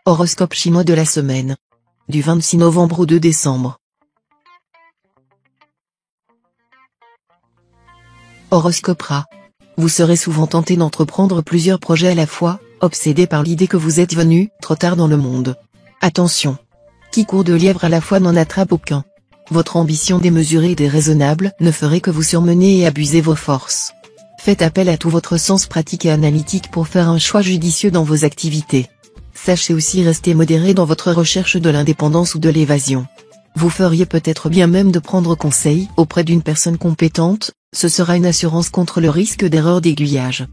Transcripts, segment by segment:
Horoscope chinois de la semaine. Du 26 novembre au 2 décembre. Horoscope Rat. Vous serez souvent tenté d'entreprendre plusieurs projets à la fois, obsédé par l'idée que vous êtes venu trop tard dans le monde. Attention. Qui court de lièvre à la fois n'en attrape aucun. Votre ambition démesurée et déraisonnable ne ferait que vous surmener et abuser vos forces. Faites appel à tout votre sens pratique et analytique pour faire un choix judicieux dans vos activités. Sachez aussi rester modéré dans votre recherche de l'indépendance ou de l'évasion. Vous feriez peut-être bien même de prendre conseil auprès d'une personne compétente, ce sera une assurance contre le risque d'erreur d'aiguillage.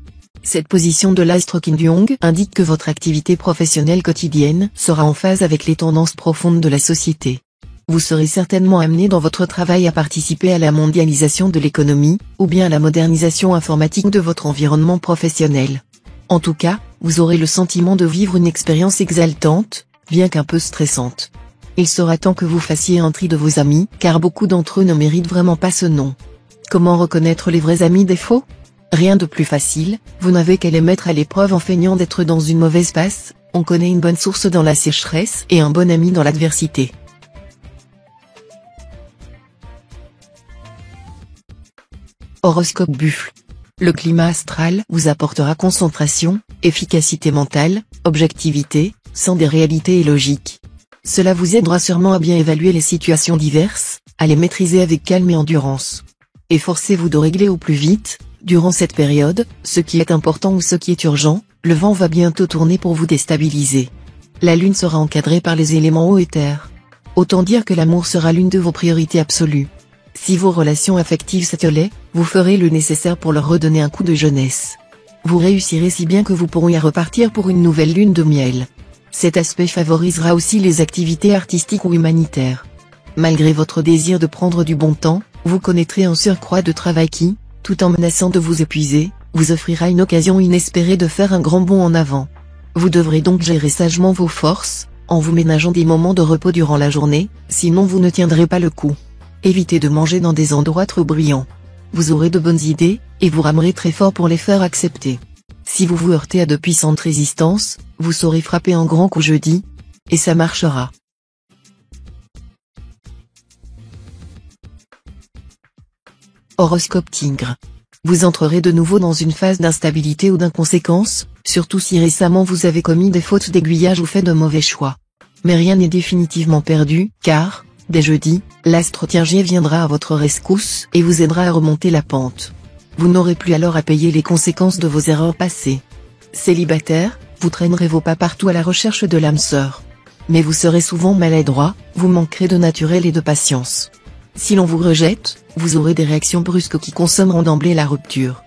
Cette position de l'astre Kim Jong indique que votre activité professionnelle quotidienne sera en phase avec les tendances profondes de la société. Vous serez certainement amené dans votre travail à participer à la mondialisation de l'économie, ou bien à la modernisation informatique de votre environnement professionnel. En tout cas, vous aurez le sentiment de vivre une expérience exaltante, bien qu'un peu stressante. Il sera temps que vous fassiez un tri de vos amis, car beaucoup d'entre eux ne méritent vraiment pas ce nom. Comment reconnaître les vrais amis des faux ? Rien de plus facile, vous n'avez qu'à les mettre à l'épreuve en feignant d'être dans une mauvaise passe. On connaît une bonne source dans la sécheresse et un bon ami dans l'adversité. Horoscope Buffle. Le climat astral vous apportera concentration, efficacité mentale, objectivité, sens des réalités et logique. Cela vous aidera sûrement à bien évaluer les situations diverses, à les maîtriser avec calme et endurance. Efforcez-vous de régler au plus vite, durant cette période, ce qui est important ou ce qui est urgent. Le vent va bientôt tourner pour vous déstabiliser. La lune sera encadrée par les éléments eau et terre. Autant dire que l'amour sera l'une de vos priorités absolues. Si vos relations affectives s'étiolaient, vous ferez le nécessaire pour leur redonner un coup de jeunesse. Vous réussirez si bien que vous pourrez repartir pour une nouvelle lune de miel. Cet aspect favorisera aussi les activités artistiques ou humanitaires. Malgré votre désir de prendre du bon temps, vous connaîtrez un surcroît de travail qui, tout en menaçant de vous épuiser, vous offrira une occasion inespérée de faire un grand bond en avant. Vous devrez donc gérer sagement vos forces, en vous ménageant des moments de repos durant la journée, sinon vous ne tiendrez pas le coup. Évitez de manger dans des endroits trop brillants. Vous aurez de bonnes idées, et vous ramerez très fort pour les faire accepter. Si vous vous heurtez à de puissantes résistances, vous saurez frapper un grand coup jeudi, et ça marchera. Horoscope Tigre. Vous entrerez de nouveau dans une phase d'instabilité ou d'inconséquence, surtout si récemment vous avez commis des fautes d'aiguillage ou fait de mauvais choix. Mais rien n'est définitivement perdu, car, dès jeudi, l'astre Tiergé viendra à votre rescousse et vous aidera à remonter la pente. Vous n'aurez plus alors à payer les conséquences de vos erreurs passées. Célibataire, vous traînerez vos pas partout à la recherche de l'âme sœur. Mais vous serez souvent maladroit, vous manquerez de naturel et de patience. Si l'on vous rejette, vous aurez des réactions brusques qui consommeront d'emblée la rupture.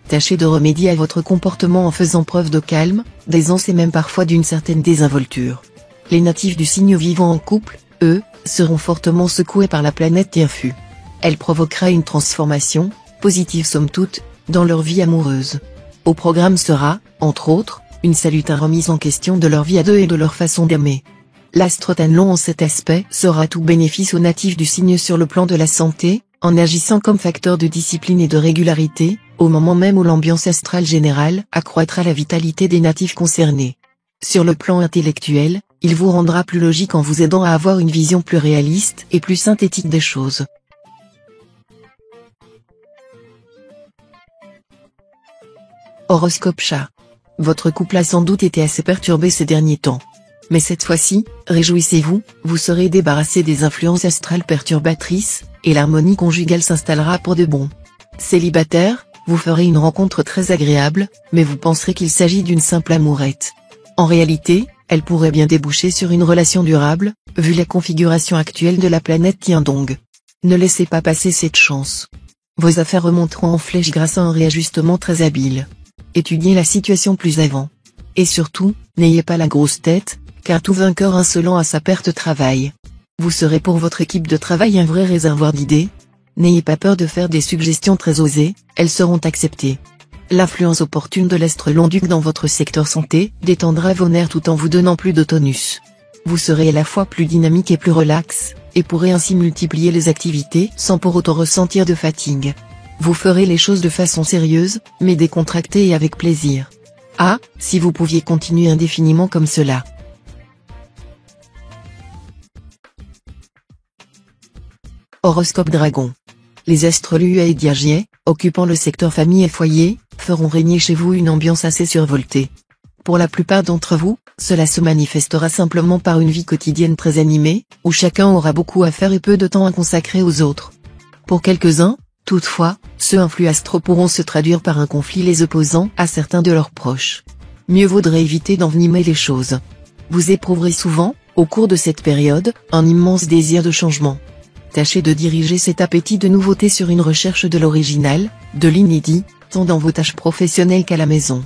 Tâchez de remédier à votre comportement en faisant preuve de calme, d'aisance et même parfois d'une certaine désinvolture. Les natifs du signe vivant en couple, eux, seront fortement secoués par la planète Tierfu. Elle provoquera une transformation, positive somme toute, dans leur vie amoureuse. Au programme sera, entre autres, une salutaire remise en question de leur vie à deux et de leur façon d'aimer. L'astre Tanlon en cet aspect sera tout bénéfice aux natifs du signe sur le plan de la santé, en agissant comme facteur de discipline et de régularité, au moment même où l'ambiance astrale générale accroîtra la vitalité des natifs concernés. Sur le plan intellectuel, il vous rendra plus logique en vous aidant à avoir une vision plus réaliste et plus synthétique des choses. Horoscope Chat. Votre couple a sans doute été assez perturbé ces derniers temps. Mais cette fois-ci, réjouissez-vous, vous serez débarrassé des influences astrales perturbatrices, et l'harmonie conjugale s'installera pour de bon. Célibataire, vous ferez une rencontre très agréable, mais vous penserez qu'il s'agit d'une simple amourette. En réalité, elle pourrait bien déboucher sur une relation durable, vu la configuration actuelle de la planète Tiandong. Ne laissez pas passer cette chance. Vos affaires remonteront en flèche grâce à un réajustement très habile. Étudiez la situation plus avant. Et surtout, n'ayez pas la grosse tête, car tout vainqueur insolent à sa perte travaille. Vous serez pour votre équipe de travail un vrai réservoir d'idées. N'ayez pas peur de faire des suggestions très osées, elles seront acceptées. L'influence opportune de l'astre Long-Duc dans votre secteur santé détendra vos nerfs tout en vous donnant plus de tonus. Vous serez à la fois plus dynamique et plus relax, et pourrez ainsi multiplier les activités sans pour autant ressentir de fatigue. Vous ferez les choses de façon sérieuse, mais décontractée et avec plaisir. Ah, si vous pouviez continuer indéfiniment comme cela. Horoscope Dragon. Les astres Lua et Diagier, occupant le secteur famille et foyer, feront régner chez vous une ambiance assez survoltée. Pour la plupart d'entre vous, cela se manifestera simplement par une vie quotidienne très animée, où chacun aura beaucoup à faire et peu de temps à consacrer aux autres. Pour quelques-uns, toutefois, ce influx astro pourront se traduire par un conflit les opposant à certains de leurs proches. Mieux vaudrait éviter d'envenimer les choses. Vous éprouverez souvent, au cours de cette période, un immense désir de changement. Tâchez de diriger cet appétit de nouveauté sur une recherche de l'original, de l'inédit, tant dans vos tâches professionnelles qu'à la maison.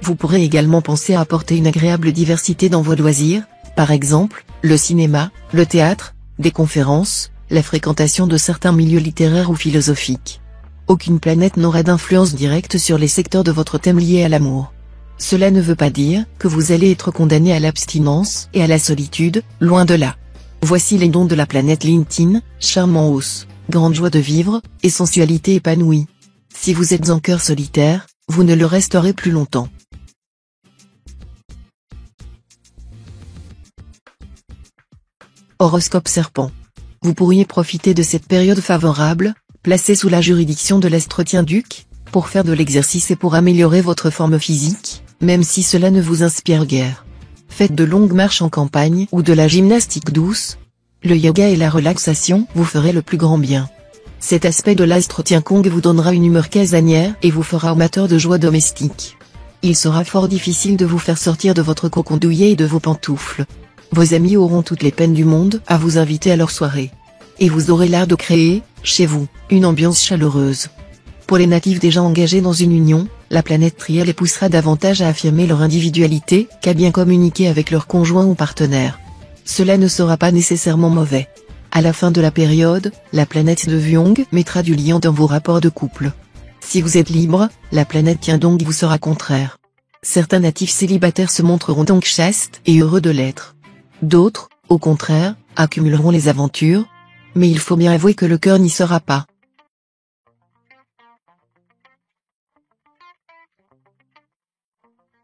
Vous pourrez également penser à apporter une agréable diversité dans vos loisirs, par exemple, le cinéma, le théâtre, des conférences, la fréquentation de certains milieux littéraires ou philosophiques. Aucune planète n'aura d'influence directe sur les secteurs de votre thème liés à l'amour. Cela ne veut pas dire que vous allez être condamné à l'abstinence et à la solitude, loin de là. Voici les dons de la planète LinkedIn, charme en hausse, grande joie de vivre, et sensualité épanouie. Si vous êtes en cœur solitaire, vous ne le resterez plus longtemps. Horoscope Serpent. Vous pourriez profiter de cette période favorable, placée sous la juridiction de l'astro-tien-duc, pour faire de l'exercice et pour améliorer votre forme physique, même si cela ne vous inspire guère. Faites de longues marches en campagne ou de la gymnastique douce. Le yoga et la relaxation vous feraient le plus grand bien. Cet aspect de l'astro-tien-kong vous donnera une humeur casanière et vous fera amateur de joie domestique. Il sera fort difficile de vous faire sortir de votre cocon douillet et de vos pantoufles. Vos amis auront toutes les peines du monde à vous inviter à leur soirée. Et vous aurez l'art de créer, chez vous, une ambiance chaleureuse. Pour les natifs déjà engagés dans une union, la planète Triel les poussera davantage à affirmer leur individualité qu'à bien communiquer avec leur conjoint ou partenaire. Cela ne sera pas nécessairement mauvais. À la fin de la période, la planète de Vyong mettra du liant dans vos rapports de couple. Si vous êtes libre, la planète Tiendong vous sera contraire. Certains natifs célibataires se montreront donc chastes et heureux de l'être. D'autres, au contraire, accumuleront les aventures, mais il faut bien avouer que le cœur n'y sera pas.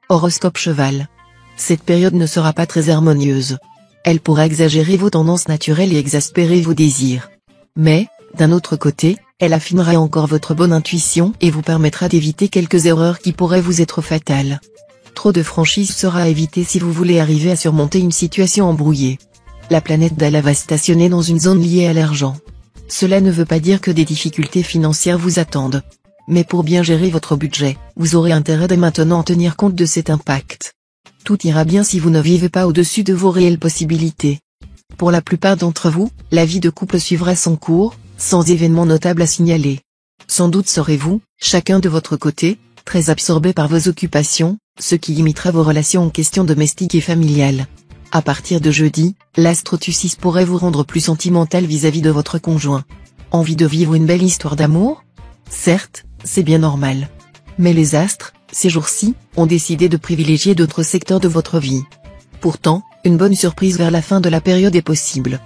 Horoscope Cheval. Cette période ne sera pas très harmonieuse. Elle pourra exagérer vos tendances naturelles et exaspérer vos désirs. Mais, d'un autre côté, elle affinera encore votre bonne intuition et vous permettra d'éviter quelques erreurs qui pourraient vous être fatales. Trop de franchise sera à éviter si vous voulez arriver à surmonter une situation embrouillée. La planète Dala va stationner dans une zone liée à l'argent. Cela ne veut pas dire que des difficultés financières vous attendent. Mais pour bien gérer votre budget, vous aurez intérêt dès maintenant à tenir compte de cet impact. Tout ira bien si vous ne vivez pas au-dessus de vos réelles possibilités. Pour la plupart d'entre vous, la vie de couple suivra son cours, sans événements notables à signaler. Sans doute serez-vous, chacun de votre côté, très absorbé par vos occupations, ce qui limitera vos relations en questions domestiques et familiales. À partir de jeudi, l'astro-Tussis pourrait vous rendre plus sentimental vis-à-vis de votre conjoint. Envie de vivre une belle histoire d'amour ? Certes, c'est bien normal. Mais les astres, ces jours-ci, ont décidé de privilégier d'autres secteurs de votre vie. Pourtant, une bonne surprise vers la fin de la période est possible.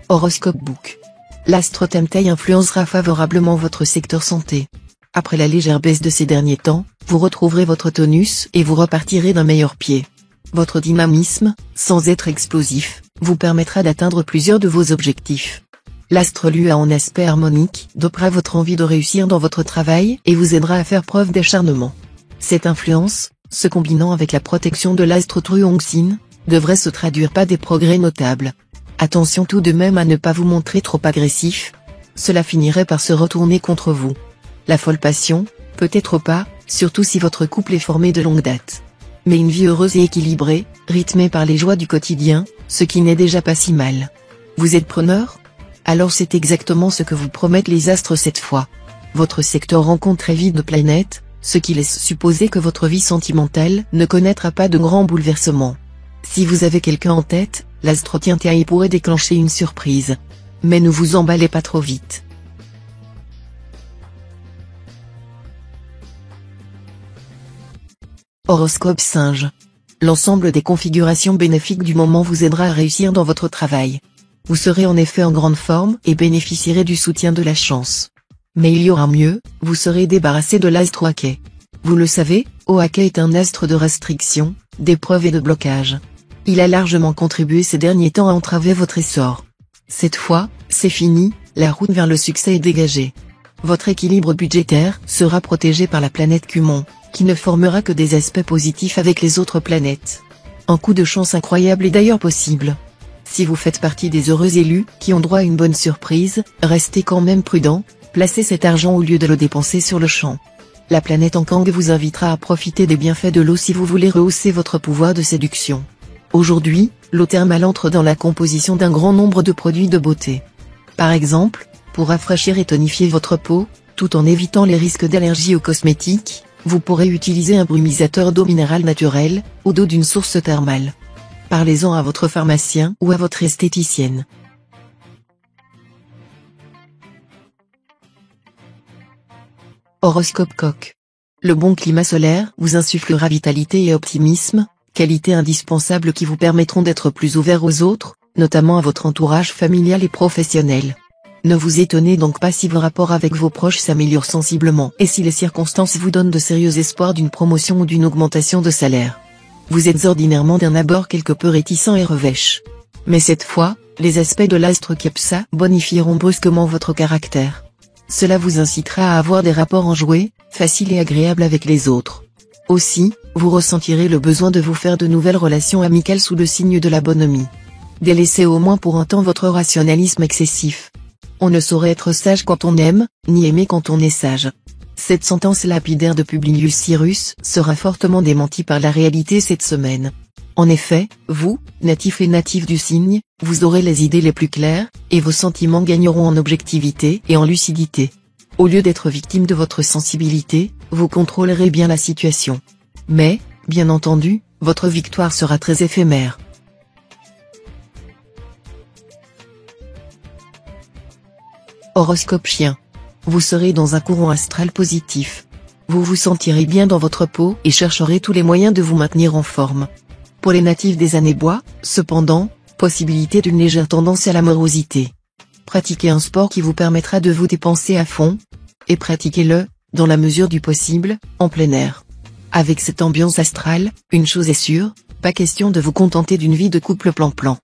Horoscope Book. L'astre Tamtai influencera favorablement votre secteur santé. Après la légère baisse de ces derniers temps, vous retrouverez votre tonus et vous repartirez d'un meilleur pied. Votre dynamisme, sans être explosif, vous permettra d'atteindre plusieurs de vos objectifs. L'astre Lua en aspect harmonique dopera votre envie de réussir dans votre travail et vous aidera à faire preuve d'acharnement. Cette influence, se combinant avec la protection de l'astre Truongsin, devrait se traduire par des progrès notables. Attention tout de même à ne pas vous montrer trop agressif. Cela finirait par se retourner contre vous. La folle passion, peut-être pas, surtout si votre couple est formé de longue date. Mais une vie heureuse et équilibrée, rythmée par les joies du quotidien, ce qui n'est déjà pas si mal. Vous êtes preneur ? Alors c'est exactement ce que vous promettent les astres cette fois. Votre secteur rencontre très vite de planètes, ce qui laisse supposer que votre vie sentimentale ne connaîtra pas de grands bouleversements. Si vous avez quelqu'un en tête, l'astro-Tientai pourrait déclencher une surprise. Mais ne vous emballez pas trop vite. Horoscope Singe. L'ensemble des configurations bénéfiques du moment vous aidera à réussir dans votre travail. Vous serez en effet en grande forme et bénéficierez du soutien de la chance. Mais il y aura mieux, vous serez débarrassé de l'astre Oaquet. Vous le savez, Oaquet est un astre de restriction, d'épreuve et de blocage. Il a largement contribué ces derniers temps à entraver votre essor. Cette fois, c'est fini, la route vers le succès est dégagée. Votre équilibre budgétaire sera protégé par la planète Cumon, qui ne formera que des aspects positifs avec les autres planètes. Un coup de chance incroyable est d'ailleurs possible. Si vous faites partie des heureux élus qui ont droit à une bonne surprise, restez quand même prudent, placez cet argent au lieu de le dépenser sur le champ. La planète Ankang vous invitera à profiter des bienfaits de l'eau si vous voulez rehausser votre pouvoir de séduction. Aujourd'hui, l'eau thermale entre dans la composition d'un grand nombre de produits de beauté. Par exemple, pour rafraîchir et tonifier votre peau, tout en évitant les risques d'allergie aux cosmétiques, vous pourrez utiliser un brumisateur d'eau minérale naturelle, ou d'eau d'une source thermale. Parlez-en à votre pharmacien ou à votre esthéticienne. Horoscope Coq. Le bon climat solaire vous insufflera vitalité et optimisme, qualités indispensables qui vous permettront d'être plus ouvert aux autres, notamment à votre entourage familial et professionnel. Ne vous étonnez donc pas si vos rapports avec vos proches s'améliorent sensiblement et si les circonstances vous donnent de sérieux espoirs d'une promotion ou d'une augmentation de salaire. Vous êtes ordinairement d'un abord quelque peu réticent et revêche. Mais cette fois, les aspects de l'astre Kepsa bonifieront brusquement votre caractère. Cela vous incitera à avoir des rapports enjoués, faciles et agréables avec les autres. Aussi, vous ressentirez le besoin de vous faire de nouvelles relations amicales sous le signe de la bonhomie. Délaissez au moins pour un temps votre rationalisme excessif. On ne saurait être sage quand on aime, ni aimer quand on est sage. Cette sentence lapidaire de Publius Cyrus sera fortement démentie par la réalité cette semaine. En effet, vous, natif et natif du signe, vous aurez les idées les plus claires, et vos sentiments gagneront en objectivité et en lucidité. Au lieu d'être victime de votre sensibilité, vous contrôlerez bien la situation. Mais, bien entendu, votre victoire sera très éphémère. Horoscope Chien. Vous serez dans un courant astral positif. Vous vous sentirez bien dans votre peau et chercherez tous les moyens de vous maintenir en forme. Pour les natifs des années bois, cependant, possibilité d'une légère tendance à la morosité. Pratiquez un sport qui vous permettra de vous dépenser à fond, et pratiquez-le, dans la mesure du possible, en plein air. Avec cette ambiance astrale, une chose est sûre, pas question de vous contenter d'une vie de couple plan-plan.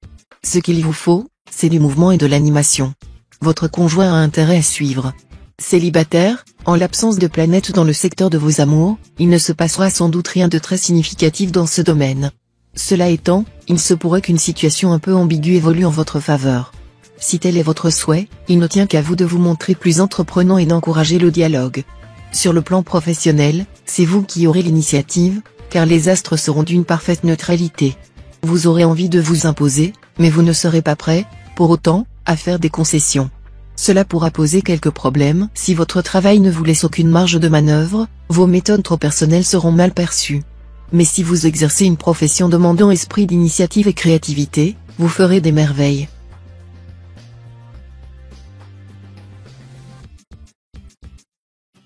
Ce qu'il vous faut, c'est du mouvement et de l'animation. Votre conjoint a intérêt à suivre. Célibataire, en l'absence de planète dans le secteur de vos amours, il ne se passera sans doute rien de très significatif dans ce domaine. Cela étant, il se pourrait qu'une situation un peu ambiguë évolue en votre faveur. Si tel est votre souhait, il ne tient qu'à vous de vous montrer plus entreprenant et d'encourager le dialogue. Sur le plan professionnel, c'est vous qui aurez l'initiative, car les astres seront d'une parfaite neutralité. Vous aurez envie de vous imposer, mais vous ne serez pas prêt, pour autant, à faire des concessions. Cela pourra poser quelques problèmes si votre travail ne vous laisse aucune marge de manœuvre, vos méthodes trop personnelles seront mal perçues. Mais si vous exercez une profession demandant esprit d'initiative et créativité, vous ferez des merveilles.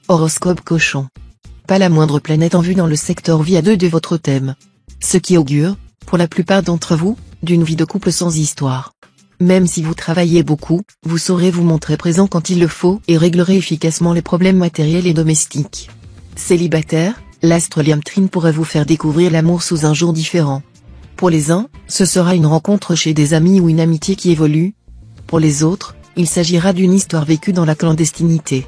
Horoscope Cochon. Pas la moindre planète en vue dans le secteur vie à 2 de votre thème. Ce qui augure, pour la plupart d'entre vous, d'une vie de couple sans histoire. Même si vous travaillez beaucoup, vous saurez vous montrer présent quand il le faut et réglerez efficacement les problèmes matériels et domestiques. Célibataire, l'astre Liamtrine pourrait vous faire découvrir l'amour sous un jour différent. Pour les uns, ce sera une rencontre chez des amis ou une amitié qui évolue. Pour les autres, il s'agira d'une histoire vécue dans la clandestinité.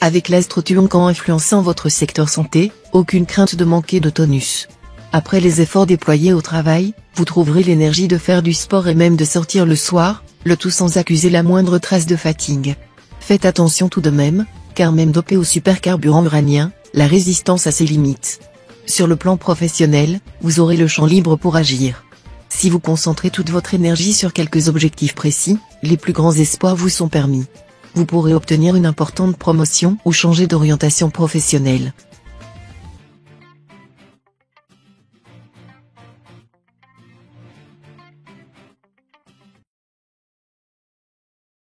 Avec l'astre Tuonkan influençant votre secteur santé, aucune crainte de manquer de tonus. Après les efforts déployés au travail, vous trouverez l'énergie de faire du sport et même de sortir le soir, le tout sans accuser la moindre trace de fatigue. Faites attention tout de même, car même dopé au supercarburant uranien, la résistance a ses limites. Sur le plan professionnel, vous aurez le champ libre pour agir. Si vous concentrez toute votre énergie sur quelques objectifs précis, les plus grands espoirs vous sont permis. Vous pourrez obtenir une importante promotion ou changer d'orientation professionnelle.